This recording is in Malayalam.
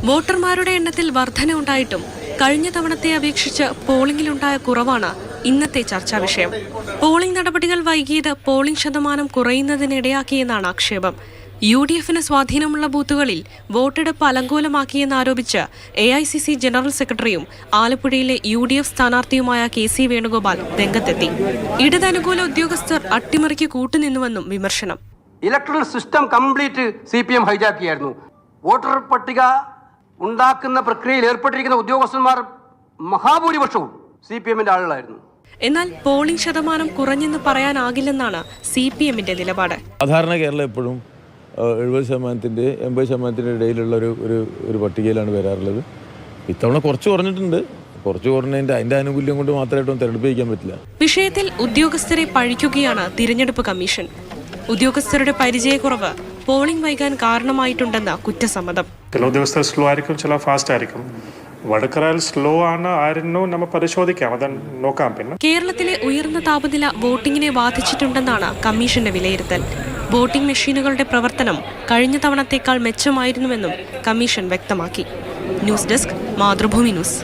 വോട്ടർമാരുടെ എണ്ണത്തിൽ വർധനയുണ്ടായിട്ടും കഴിഞ്ഞ തവണത്തെ അപേക്ഷിച്ച് പോളിംഗിലുണ്ടായ കുറവാണ് ഇന്നത്തെ ചർച്ചാ വിഷയം. പോളിംഗ് നടപടികൾ വൈകിയത് പോളിംഗ് ശതമാനം കുറയുന്നതിനിടയാക്കിയെന്നാണ് ആക്ഷേപം. UDFന് സ്വാധീനമുള്ള ബൂത്തുകളിൽ വോട്ടെടുപ്പ് അലങ്കോലമാക്കിയെന്നാരോപിച്ച് AICC ജനറൽ സെക്രട്ടറിയും ആലപ്പുഴയിലെ UDF സ്ഥാനാർത്ഥിയുമായ KC വേണുഗോപാൽ രംഗത്തെത്തി. ഇടതനുകൂല ഉദ്യോഗസ്ഥർ അട്ടിമറിക്ക് കൂട്ടുനിന്നുവെന്നും വിമർശനം. ഇലക്ട്രൽ സിസ്റ്റം കംപ്ലീറ്റ് CPM ഹൈജാക്കിയായിരുന്നു. വോട്ടർ പട്ടിക ഉണ്ടാക്കുന്ന പ്രക്രിയയിൽ ഏർപ്പെട്ടിരിക്കുന്ന ഉദ്യോഗസ്ഥന്മാർ മഹാഭൂരിപക്ഷവും CPMന്റെ ആളുകളായിരുന്നു. എന്നാൽ പോളിംഗ് ശതമാനം കുറഞ്ഞെന്ന് പറയാനാകില്ലെന്നാണ് CPMന്റെ നിലപാട്. സാധാരണ കേരളം എപ്പോഴും 70%-ന്റെ 80%-ന്റെ ഇടയിലുള്ള ഒരു പട്ടികയിലാണ് വരാറുള്ളത്. ഇത്തവണ കുറച്ച് കുറഞ്ഞിട്ടുണ്ട്. കുറച്ച് കുറഞ്ഞതിന്റെ അതിന്റെ ആനുകൂല്യം കൊണ്ട് മാത്രമായിട്ടൊന്നും തെരഞ്ഞെടുപ്പിക്കാൻ പറ്റില്ല. വിഷയത്തിൽ ഉദ്യോഗസ്ഥരെ പഴിക്കുകയാണ് തിരഞ്ഞെടുപ്പ് കമ്മീഷൻ. ഉദ്യോഗസ്ഥരുടെ പരിചയക്കുറവ് പോളിംഗ് വൈകാൻ കാരണമായിട്ടുണ്ടെന്ന് കുറ്റസമ്മതം. ചില ഉദ്യോഗസ്ഥർ സ്ലോ ആയിരിക്കും, ചില ഫാസ്റ്റ് ആയിരിക്കും. വടകരയിൽ സ്ലോ ആണ് ആയിരുന്നു നമ്മൾ പരിശോധിക്കാം, അത് നോക്കാം. പിന്നെ കേരളത്തിലെ ഉയർന്ന താപനില വോട്ടിങ്ങിനെ ബാധിച്ചിട്ടുണ്ടെന്നാണ് കമ്മീഷന്റെ വിലയിരുത്തൽ. വോട്ടിംഗ് മെഷീനുകളുടെ പ്രവർത്തനം കഴിഞ്ഞ തവണത്തേക്കാൾ മെച്ചമായിരുന്നുവെന്നും കമ്മീഷൻ വ്യക്തമാക്കി. News desk, Mathrubhumi news.